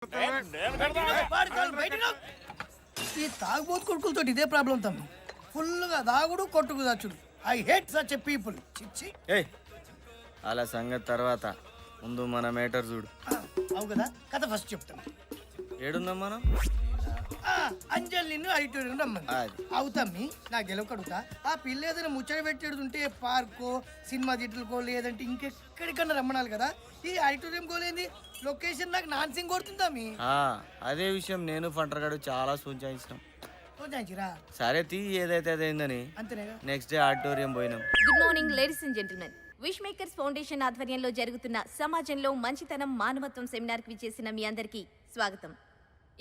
ఈ తాగుబోతు కొడుకులతో ఇదే ప్రాబ్లం తమ్మి. ఫుల్గా దాగుడు కొట్టుకు దాచుడు. I hate such a people. చిచ్చి. ఏయ్ అలా సంగతి తర్వాత ముందు మన మేటర్ చూడు. అవు కదా, కథ ఫస్ట్ చెప్తాను. ఏడున్నాం మనం? అంజల్ నిన్ను ఐటోరియం రమ్మని అవుతామ్మి. నా గెలవకడుగుతా. ఆ పిల్ల ఏదైనా ముచ్చట పెట్టేడుంటే పార్కో సినిమా థియేటర్కో లేదంటే ఇంకెక్కడికన్నా రమ్మనాలి కదా. ఈ ఐటోరియం గోలేంది లొకేషన్ నాకు నాన్సింగ్ కొడుతుందామి. అదే విషయం నేను ఫంటర్గాడు చాలా సూచించినాం. సరే తీ ఏదైతే అదైందని అంతేగా. నెక్స్ట్ డే ఆడిటోరియం పోయినాం. Good morning ladies and gentlemen. Wish Makers Foundation ఆధ్వర్యంలో జరుగుతున్న సమాజంలో మంచితనం మానవత్వం సెమినార్ కి విచ్చేసిన మీ అందరికీ స్వాగతం.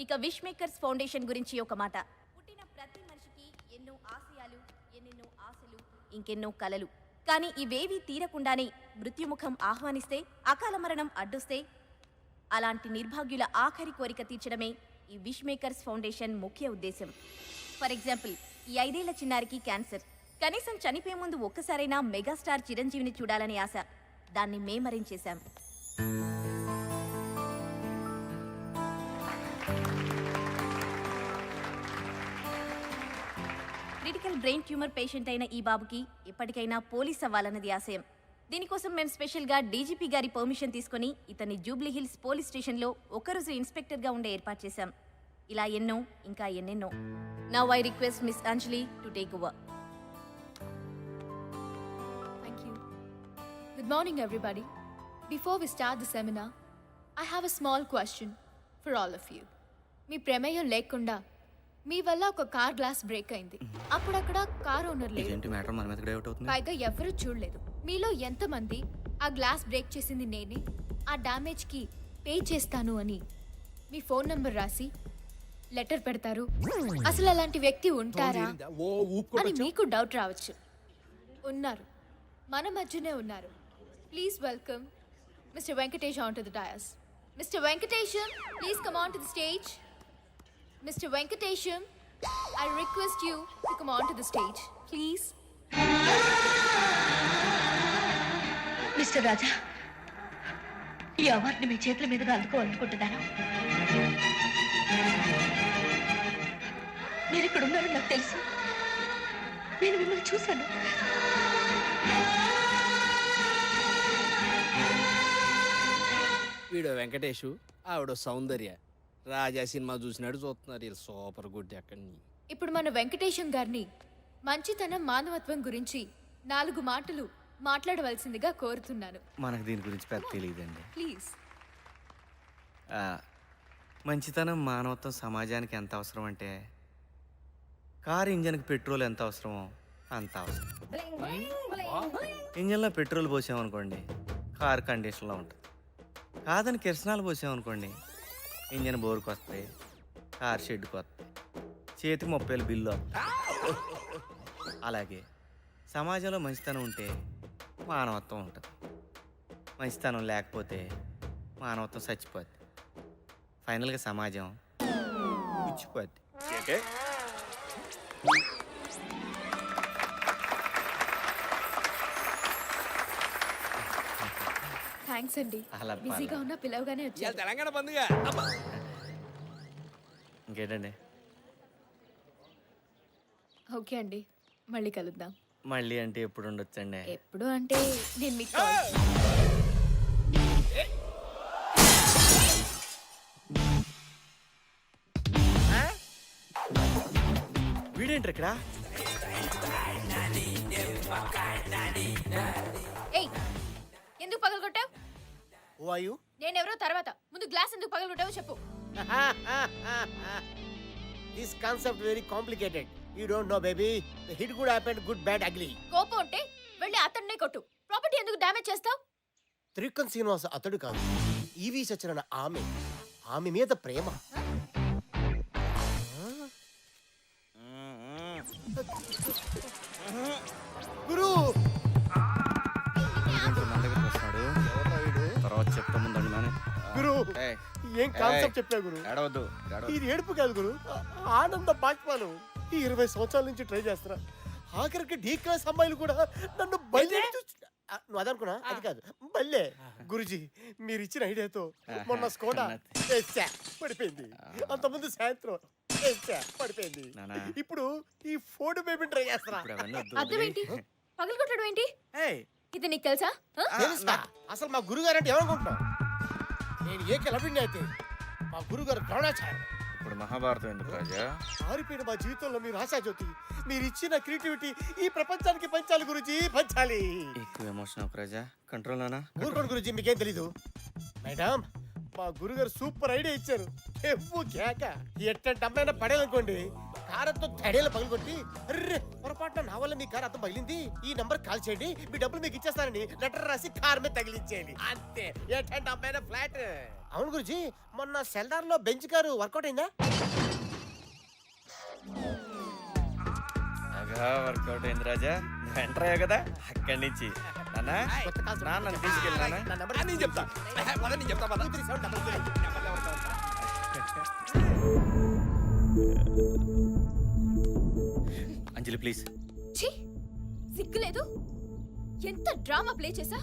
ఇక విష్ మేకర్స్ ఫౌండేషన్ గురించి ఒక మాట. పుట్టిన ప్రతి మనిషికి ఎన్నో ఆశయాలు, ఎన్నెన్నో ఆశలు, ఇంకెన్నో కలలు. కానీ ఇవేవీ తీరకుండానే మృత్యుముఖం ఆహ్వానిస్తే, అకాల మరణం అడ్డొస్తే అలాంటి నిర్భాగ్యుల ఆఖరి కోరిక తీర్చడమే ఈ విష్ మేకర్స్ ఫౌండేషన్ ముఖ్య ఉద్దేశం. ఫర్ ఎగ్జాంపుల్, ఈ 5 ఏళ్ల చిన్నారికి క్యాన్సర్. కనీసం చనిపోయే ముందు ఒక్కసారైనా మెగాస్టార్ చిరంజీవిని చూడాలని ఆశ. దాన్ని మేమరించేశాం. క్రిటికల్ బ్రెయిన్ ట్యూమర్ పేషెంట్ అయిన ఈ బాబుకి ఎప్పటికైనా పోలీస్ అవ్వాలన్నది ఆశయం. దీనికోసం మేము స్పెషల్గా డీజీపీ గారి పర్మిషన్ తీసుకుని ఇతన్ని జూబ్లీ హిల్స్ పోలీస్ స్టేషన్లో ఒకరోజు ఇన్స్పెక్టర్గా ఉండే ఏర్పాటు చేశాం. ఇలా ఎన్నో, ఇంకా ఎన్నెన్నో. Now I request miss Anjali to take over. Thank you. Good morning, everybody. Before we start the seminar, I have a small question for all of you. మీ ప్రమేయం లేకుండా మీ వల్ల ఒక కార్ గ్లాస్ బ్రేక్ అయింది. అప్పుడక్కడ కార్ ఓనర్ లేదు, పైగా ఎవరు చూడలేదు. మీలో ఎంతమంది ఆ గ్లాస్ బ్రేక్ చేసింది నేనే, ఆ డ్యామేజ్ కి పే చేస్తాను అని మీ ఫోన్ నంబర్ రాసి లెటర్ పెడతారు? అసలు అలాంటి వ్యక్తి ఉంటారా అని మీకు డౌట్ రావచ్చు. ఉన్నారు, మన మధ్యనే ఉన్నారు. Please welcome mister Venkatesh on to the dais. Mister Venkatesham, please come on to the stage. Mr. Venkatesham, I request you to come on to the stage, please. Mister Raja, ఈ అవార్డుని మీ చేతుల మీదుగా అందుకోవాలనుకుంటున్నాను. మీరు ఇక్కడ ఉన్నారని నాకు తెలుసు. నేను మిమ్మల్ని చూశాను. వీడో వెంకటేషు, ఆవిడ సౌందర్య. రాజా సినిమా చూసినాడు చూస్తున్నారు. వీళ్ళు సూపర్ గుడ్. అక్కడి ఇప్పుడు మన వెంకటేశం గారిని మంచితనం మానవత్వం గురించి 4 మాటలు మాట్లాడవలసిందిగా కోరుతున్నాను. మనకు దీని గురించి పెద్ద తెలియదండి. ప్లీజ్. మంచితనం మానవత్వం సమాజానికి ఎంత అవసరం అంటే, కారు ఇంజన్కి పెట్రోల్ ఎంత అవసరమో అంత అవసరం. ఇంజన్లో పెట్రోల్ పోసామనుకోండి, కారు కండిషన్లో ఉంటుంది. కాదని కిరసనాలు పోసామనుకోండి, ఇంజన్ బోరుకు వస్తాయి, కార్ షెడ్కి వస్తాయి, చేతికి 30,000 బిల్లు వస్తాయి. అలాగే సమాజంలో మంచితనం ఉంటే మానవత్వం ఉంటుంది. మంచితనం లేకపోతే మానవత్వం చచ్చిపోద్ది. ఫైనల్గా సమాజం పుచ్చిపోద్ది. థ్యాంక్స్ అండి. బిజీగా ఉన్న పిలవగానే వచ్చారు. తెలంగాణ పండుగ ఇంకేంటండి? ఓకే అండి, మళ్ళీ కలుద్దాం. మళ్ళీ అంటే ఎప్పుడు ఉండొచ్చండి? ఎప్పుడు అంటే నేను మీకు వీడేంటి ఇక్కడ? ఏయ్, ఎందుకు పగలగొట్టావు? నేనెవరో తర్వాత, ముందు గ్లాస్ ఎందుకు పగలగొట్టావో చెప్పు. This concept very complicated. You don't know, baby. The hit could happen, good, bad, ugly. కోపం ఉంటే వెళ్ళి అతన్నే కొట్టు. ప్రాపర్టీ ఎందుకు డ్యామేజ్ చేస్తావు? త్రికన్ శ్రీనివాస అతడు కాదు, ఈవి సచరణ ఆమె మీద ప్రేమ. గురు తర్వాత చెప్తా ముందండి నానే. గురు ఏం కాన్సెప్ట్ చెప్పా గురు? ఏడవద్దు. ఇది ఏడుపు కాదు గురు, ఆనంద బాష్పాలు. ఈ 20 సంవత్సరాల నుంచి ట్రై చేస్తున్నా. ఆఖరికి డీ క్లాస్ అమ్మాయిలు కూడా నన్ను బయలుదేరి నువ్వు అదనుకున్నా అది కాదు బల్లే గురుజీ మీరు ఇచ్చిన ఐడియాతో మొన్న స్కోడా వేసా పడిపోయింది, అంతకుముందు సాయంత్రం వేసా పడిపోయింది. నానా. ఇప్పుడు ఈ ఫోర్డ్ బేబీ ట్రై చేస్తున్నా. ఇప్పుడు అవన్నీ వద్దు, అర్థం ఏంటి? వదిలేయ్. పగలగొట్టడం ఏంటి? ఏయ్, ఇది నీకు తెలుసా? ఆ? తెలుసా? అసలు మా గురుగారు అంటే ఏమనుకుంటున్నావు? నేను ఏ కిలబిండి అయితే మా గురుగారు ద్రోణాచార్య. ఇప్పుడు మహాభారతం ఎందుకు రాజా? మారిపోయిన మా జీవితంలో మీరు ఆశాజ్యోతి. మీరు ఇచ్చిన క్రియేటివిటీ ఈ ప్రపంచానికి పంచాలి గురుజీ, పంచాలి. ఎక్కువ ఎమోషన్ ఒక రాజా, కంట్రోల్ నానా. ఊరుకోండి గురుజీ, మీకేం తెలీదు. మేడం, మా గురుగారు సూపర్ ఐడియా ఇచ్చారు. ఎవ్వు కేక ఎట్టంటే అమ్మాయినా పడేదనుకోండి, కారంతో తడేలు పగలగొట్టి, అర్రే పొరపాటున నా వల్ల మీ కారు అర్థం పగిలింది, ఈ నంబర్ కాల్ చేయండి, మీ డబ్బులు మీకు ఇచ్చేస్తానని లెటర్ రాసి కార్ మీద తగిలించేయండి. అంతే, ఎట్టంటే అమ్మాయినా ఫ్లాట్. అవును గురుజీ, మొన్న సెల్దార్ లో బెంచ్ కారు వర్కౌట్ అయిందా? బాగా వర్కౌట్ అయింది రాజా. నువ్వు ఎంటర్ అయ్యావు కదా అక్కడి నుంచి. నానా, కొత్త కాల్స్ నన్ను తీసుకెళ్ళానా? నా నంబర్ నేను చెప్తా నేను చెప్తా పద. 237 అంజలి ప్లీజ్. ఛీ! సిగ్గులేదు? ఎంత డ్రామా ప్లే చేసా?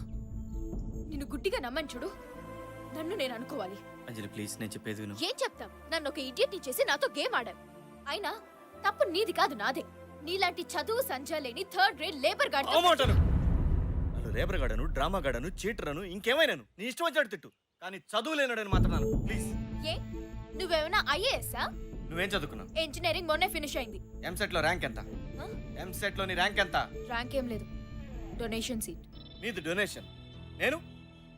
నిన్ను గుడ్డిగా నమ్మని చూడు. నన్ను నేను అనుకోవాలి. అంజలి ప్లీజ్, నేను చెప్పేది విను. ఏం చెప్తాం? నన్ను ఒక ఇడియట్ ని చేసి నాతో గేమ్ ఆడావు. అయినా తప్పు నీది కాదు, నాదే. నీలాంటి చదువు సంజా లేని థర్డ్ గ్రేడ్ లేబర్ గార్డ్. నన్ను రేపర్ గాడను, డ్రామా గాడను, చీటరను, ఇంకేమైనాను నీ ఇష్టం వచ్చాడు తిట్టు, కానీ చదువు లేనాడని మాత్రం ప్లీజ్. ఏ నువ్వేమైనా ఐఏఎస్ఆ? నువ్వేం చదువుకున్నావు? ఇంజనీరింగ్ మొన్నే ఫినిష్ అయింది. ఎంసెట్ లో ర్యాంక్ ఎంత? ఎంసెట్ లో నీ ర్యాంక్ ఎంత? ర్యాంక్ ఏం లేదు, డొనేషన్ సీట్. నీది డొనేషన్. నేను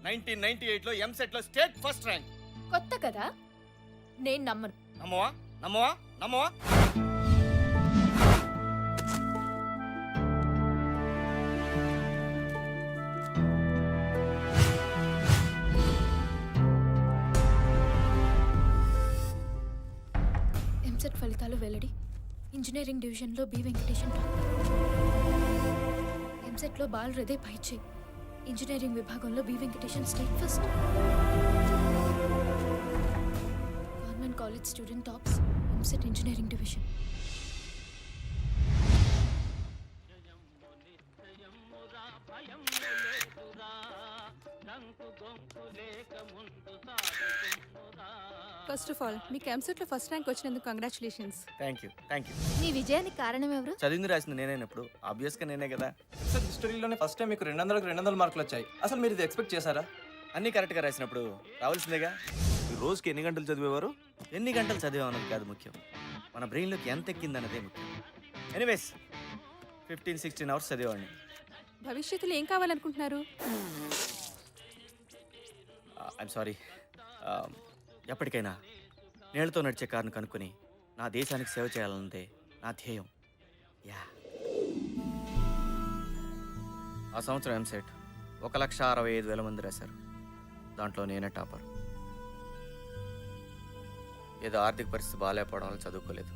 1998 లో ఎంసెట్ లో స్టేట్ ఫస్ట్ ర్యాంక్. కొత్త కదా, నేను నమ్మను. నమ్మవా? నమ్మవా? నమ్మవా? ఎంసెట్ ఫలితాలు వెల్లడి. ఇంజనీరింగ్ డివిజన్లో బి వెంకటేశన్ టాప్. ఎంసెట్లో బాల్ హృదయ్ పైచే. ఇంజనీరింగ్ విభాగంలో B Venkatesan state first. Government college student tops EAMCET engineering division. First of all మీకు ఎంసెట్లో ఫస్ట్ ర్యాంక్ వచ్చినందుకు congratulations. Thank you, thank you. నీ విజయానికి కారణం ఎవరు? చదివింది రాసింది నేనైనప్పుడు ఆబ్వియస్ గా నేనే కదా. సార్ హిస్టరీలోనే ఫస్ట్ టైం మీకు 200 మార్కులు వచ్చాయి. అసలు మీరు ఇది ఎక్స్పెక్ట్ చేశారా? అన్ని కరెక్ట్ గా రాసినప్పుడు రావాల్సిందేగా. ఈ రోజుకి ఎన్ని గంటలు చదివేవారు? ఎన్ని గంటలు చదివామన్నది కాదు ముఖ్యం, మన బ్రెయిన్లోకి ఎంత ఎక్కిందన్నదే ముఖ్యం. ఎనీవేస్ 15-16 అవర్స్ చదివేవాడిని. భవిష్యత్తులో ఏం కావాలనుకుంటున్నారు? I'm sorry. ఎప్పటికైనా నీళ్ళతో నడిచే కారును కనుక్కొని నా దేశానికి సేవ చేయాలన్నదే నా ధ్యేయం. యా. ఆ సంవత్సరం ఎంసెట్ 1,65,000 మంది రాశారు. దాంట్లో నేనే టాపర్. ఏదో ఆర్థిక పరిస్థితి బాగాలేకపోవడం వల్ల చదువుకోలేదు.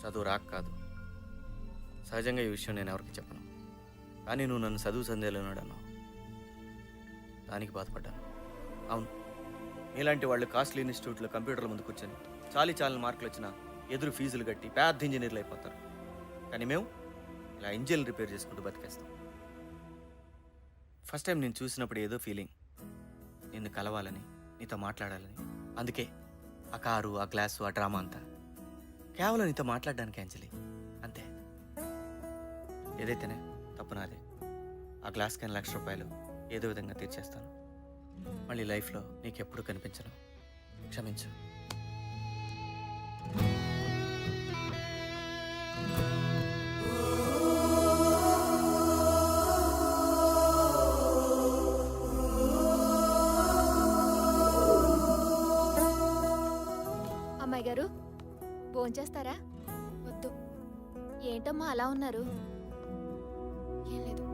చదువు రాక కాదు, సహజంగా ఈ విషయం నేను ఎవరికి చెప్పను. కానీ నువ్వు నన్ను చదువు సందేహంలోనాడు అన్నావు, దానికి బాధపడ్డాను. అవును, ఇలాంటి వాళ్ళు కాస్ట్లీ ఇన్స్టిట్యూట్లో కంప్యూటర్ల ముందు కూర్చొని చాలని మార్కులు వచ్చినా ఎదురు ఫీజులు కట్టి పెద్ద ఇంజనీర్లు అయిపోతారు. కానీ మేము ఇలా ఇంజిన్ రిపేర్ చేసుకుంటూ బతికేస్తాం. ఫస్ట్ టైం నేను చూసినప్పుడు ఏదో ఫీలింగ్, నిన్ను కలవాలని, నీతో మాట్లాడాలని. అందుకే ఆ కారు, ఆ గ్లాసు, ఆ డ్రామా అంతా కేవలం నీతో మాట్లాడడానికి అంజలి, అంతే. ఏదైతేనే తప్పు నాదే. ఆ గ్లాస్ కానీ ₹1,00,000 ఏదో విధంగా తీర్చేస్తాను. మళ్ళీ లైఫ్లో నీకెప్పుడు కనిపించను. క్షమించు. అమ్మాయి గారు భోంచేస్తారా? వద్దు, ఏంటమ్మా అలా ఉన్నారు? ఏం లేదు.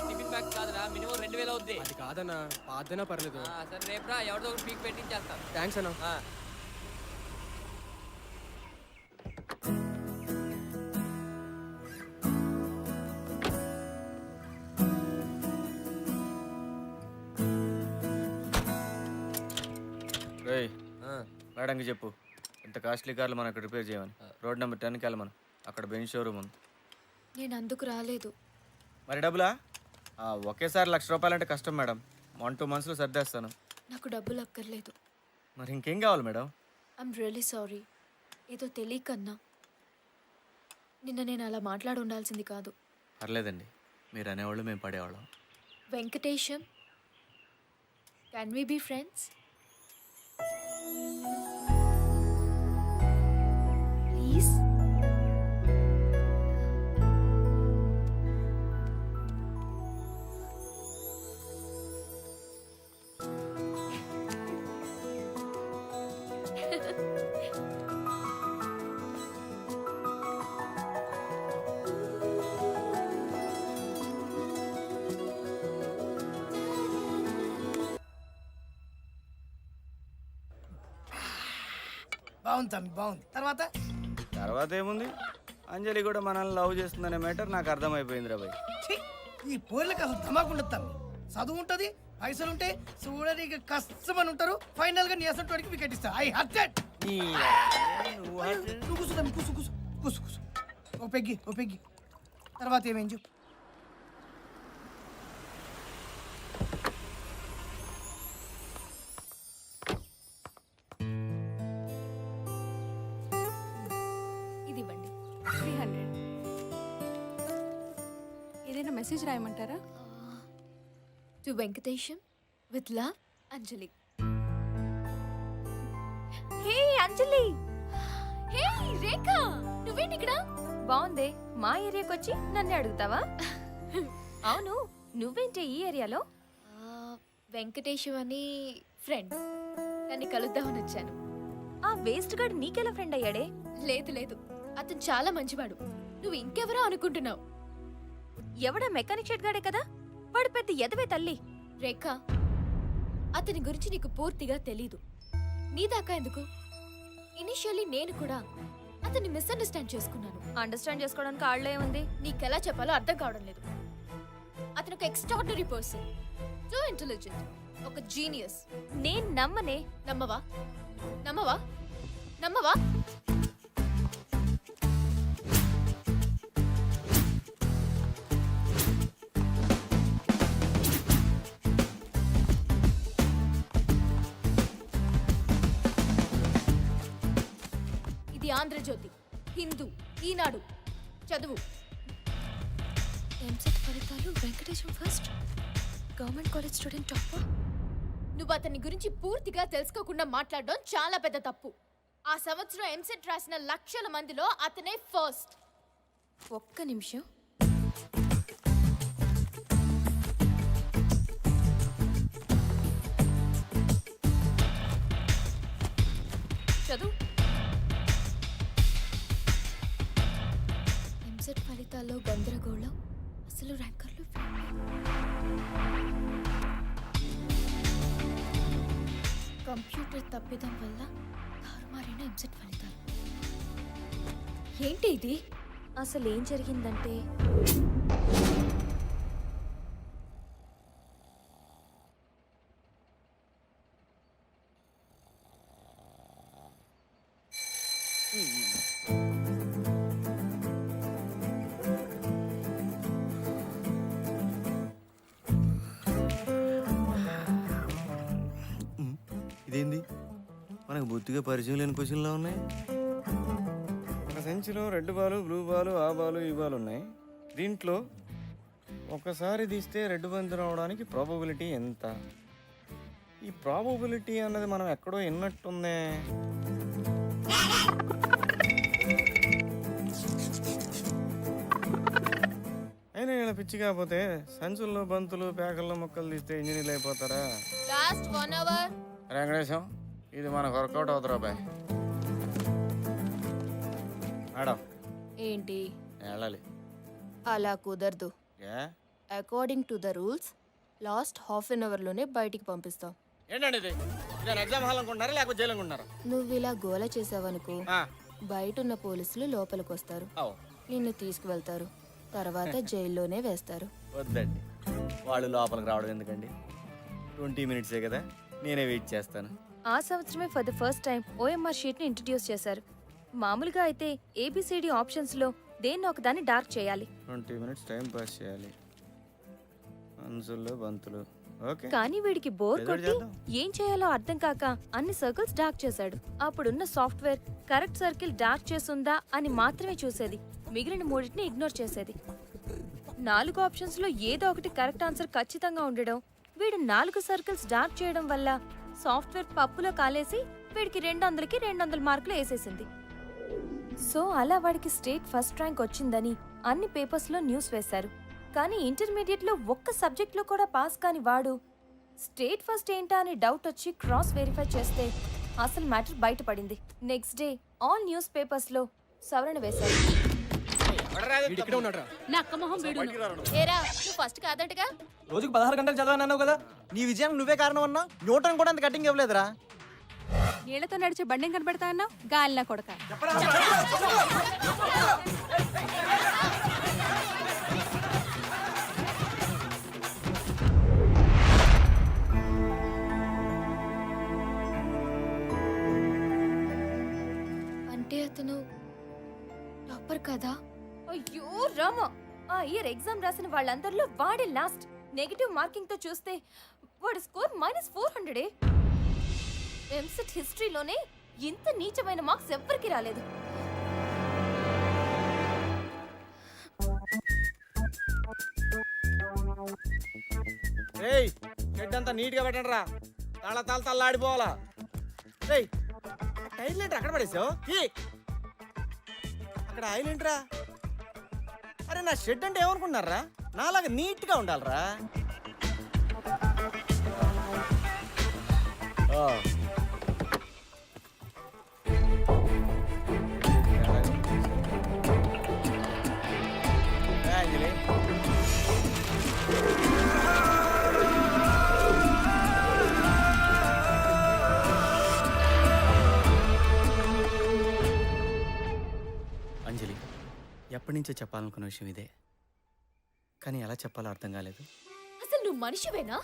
టిఫిన్ బ్యాగ్ కాదురా, మినిమం 2,000 అవుద్ది. అది కాదన్నా, పాదనా పర్లేదు. సరే రేపురా, ఎవరిదో ఒకటి పీక్ పెట్టించేస్తాను. థ్యాంక్స్ అన్నా. రేయ్ మేడంకి చెప్పు ఇంత కాస్ట్లీ కార్లు మనం ఇక్కడ రిపేర్ చేయమని. రోడ్ నెంబర్ 10కి వెళ్ళమను. అక్కడ బెంచ్ షోరూమ్ ఉంది. నేను అందుకు రాలేదు. మరి డబ్బులా? ఒకేసారి ₹1,00,000 అంటే కష్టం మేడం. 1-2 monthsలో సర్దేస్తాను. నాకు డబ్బులు అక్కర్లేదు. మరి ఇంకేం కావాలి మేడం? I'm really sorry. ఏదో తెలియకన్నా. నిన్న నేను అలా మాట్లాడి ఉండాల్సింది కాదు. పర్లేదండి, మీరు అనేవాళ్ళు మేము పడేవాళ్ళం. Venkatesham, can we be friends? Please. బాగుంది తమ్మి, బాగుంది. తర్వాత ఏముంది, అంజలి కూడా మనల్ని లవ్ చేస్తుందనే మ్యాటర్ నాకు అర్థమైపోయింది రా భయ్. ఛీ, ఈ పోర్లకు అసలు ధమాకుండదు తమ్మి. చదువు ఉంటుంది, పైసలు ఉంటాయి, చూడడానికి కష్టమని ఉంటారు. ఫైనల్ గా నీ అసలు వాడికి వికెట్ ఇస్తా. I hurt. నువ్వు కూర్చో తమ్మి, కూసు కూసు కూసు కూసు. ఓ పెగ్గి. తర్వాత ఏమేం చెప్పు. ఇది ఇవ్వండి. 300. ఏదైనా మెసేజ్ రాయమంటారా? To Venkatesham with love, Anjali. Hey Anjali. Hey Rekha, నువ్వేంటి ఇక్కడ? బాగుందే, మా ఏరియాకి వచ్చి నన్ను అడుగుతావా? అవును, నువ్వేంటి ఈ ఏరియాలో? వెంకటేశం అని ఫ్రెండ్, దాన్ని కలుద్దామని వచ్చాను. ఆ వేస్ట్ గాడు నీకెలా ఫ్రెండ్ అయ్యాడే? లేదు, అతను చాలా మంచివాడు. నువ్వు ఇంకెవరో అనుకుంటున్నావు. ఎవడా మెకానిక్ షెడ్ గాడే కదా? వాడు పెద్ద ఎదవే తల్లి. రేఖ, అతని గురించి నీకు పూర్తిగా తెలీదు. నీ దాకా ఎందుకు? ఇనిషియల్లీ నేను కూడా అతన్ని మిస్అండర్స్టాండ్ చేసుకున్నాను. అండర్స్టాండ్ చేసుకోవడానికి ఆళ్ళే ఉంది. నీకెలా చెప్పాలో అర్థం కావడం లేదు. అతను ఒక ఎక్స్ట్రాడినరీ పర్సన్, సో ఇంటెలిజెంట్, ఒక జీనియస్. నేను నమ్మనే. నమ్మవా? ఇది ఆంధ్రజ్యోతి, హిందూ, ఈనాడు. చదువు. ఎంసెట్ ఫలితాలు Venkatesham first, government college student topper. నువ్వు అతని గురించి పూర్తిగా తెలుసుకోకుండా మాట్లాడడం చాలా పెద్ద తప్పు. ఆ సంవత్సరం ఎంసెట్ రాసిన లక్షల మందిలో అతనే ఫస్ట్. ఒక్క నిమిషం. చదువు. ఎంసెట్ ఫలితాల్లో గందరగోళం, అసలు ర్యాంకర్లు కంప్యూటర్ తప్పిదం వల్ల తారుమారైన ఎంసెట్ ఫలితాలు. ఏంటి ఇది? అసలు ఏం జరిగిందంటే, ఇదేంది, మనకు బొత్తిగా పరిచయం లేని క్వశ్చన్లో ఉన్నాయి. ఒక సంచిలో రెడ్ బాలు, బ్లూ బాలు, ఆ బాలు, ఈ బాలు ఉన్నాయి. దీంట్లో ఒకసారి తీస్తే రెడ్ బంతి రావడానికి ప్రాబబిలిటీ ఎంత? ఈ ప్రాబబిలిటీ అన్నది మనం ఎక్కడో విన్నట్టుందే. అయినా ఇలా పిచ్చి కాకపోతే సంచుల్లో బంతులు, పేకల్లో మొక్కలు తీస్తే ఇంజనీర్లు అయిపోతారా? Last 1 hour. వెంకటేశం, ఇది మనకు వర్కౌట్ అవుతురా బాయ్. మేడం ఏంటి? వెళ్ళాలి. అలా కుదరదు. ఏ according to the rules last half an అవర్లోనే బయటికి పంపిస్తాం. ఏంటండి ఇది? నేను ఎగ్జామ్ హాల్ అనుకుంటున్నారా లేకపోతే జైలు అనుకుంటున్నారా? నువ్వు ఇలా గోల చేసావనుకో, బయట ఉన్న పోలీసులు లోపలికి వస్తారు, నిన్ను తీసుకువెళ్తారు, తర్వాత జైల్లోనే వేస్తారు. వద్దండి, వాళ్ళు లోపలికి రావడం ఎందుకండి? 20 minutes కదా, నేనే వెయిట్ చేస్తాను. ఆ సంవత్సరమే for the first time OMR షీట్ని ఇంట్రడ్యూస్ చేశారు. మామూలుగా అయితే ఏబిసిడి ఆప్షన్స్లో దేన్ని ఒకదాన్ని డార్క్ చేయాలి. 20 minutes టైం పాస్ చేయాలి. అంచులు బంతులు ఓకే. కానీ వీడికి బోర్ ఏదో కొట్టి చేద్దాం. ఏం చేయాలో అర్థం కాక అన్ని సర్కిల్స్ డార్క్ చేశాడు. అప్పుడున్న సాఫ్ట్వేర్ కరెక్ట్ సర్కిల్ డార్క్ చేసుందా అని మాత్రమే చూసేది, మిగిలిన మూడింటిని ఇగ్నోర్ చేసేది. 4 ఆప్షన్స్ లో ఏదో ఒకటి కరెక్ట్ ఆన్సర్ ఖచ్చితంగా ఉండడం, వీడు 4 సర్కిల్స్ డార్క్ చేయడం వల్ల సాఫ్ట్వేర్ పప్పులో కాలేసి వీడికి 200కి 200 మార్కులు వేసేసింది. సో అలా వాడికి స్టేట్ ఫస్ట్ ర్యాంక్ వచ్చిందని అన్ని పేపర్స్ లో న్యూస్ వేశారు. కానీ ఇంటర్మీడియట్ లో ఒక్క సబ్జెక్ట్ లో కూడా పాస్ కాని వాడు స్టేట్ ఫస్ట్ ఏంటా అని డౌట్ వచ్చి క్రాస్ వెరిఫై చేస్తే అసలు మ్యాటర్ బయటపడింది. Next day all news papers లో సవరణ వేశారు. ఏరా నువ్వు ఫస్ట్ కాదంటగా? రోజుకి 16 గంటలు చదవనన్నావు కదా. నీ విజయానికి నువ్వే కారణం అన్నా. న్యూటన్ కూడా అంత కటింగ్ ఇవ్వలేదురా. నీళ్లతో నడిచే బండెం కనబడతా అన్నావు, గాలినా కొడక. అంటే అతను టాపర్ కదా? అయ్యో రామ, ఆ ఇయర్ ఎగ్జామ్ రాసిన వాళ్ళందరిలో వాడే లాస్ట్. నెగటివ్ మార్కింగ్ తో చూస్తే వాడి స్కోర్ -400. ఎంసెట్ హిస్టరీలోనే ఇంత నీచమైన మార్క్స్ ఎవ్వరికి రాలేదు. ఏయ్ షెడ్ అంతా నీట్ గా పెట్టండి రా. తల్లాడిపోవాలా. రేయ్ టైర్ ఏంట్రా అక్కడ పడేసావు? అక్కడ ఆయిల్ ఏంట్రా? అరే నా షెడ్ అంటే ఏమనుకున్నారా? నాలాగా నీట్ గా ఉండాలరా. అంజలి అంజలి, ఎప్పటి నుంచో చెప్పాలనుకున్న విషయం ఇదే, కానీ ఎలా చెప్పాలో అర్థం కాలేదు. అసలు నువ్వు మనిషివేనా?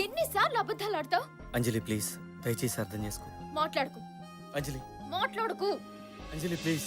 ఎన్నిసార్లు అబద్ధాలు ఆడతావు? అంజలి ప్లీజ్, దయచేసి అర్థం చేసుకో. మాట్లాడుకు. అంజలి మాట్లాడుకు. అంజలి ప్లీజ్.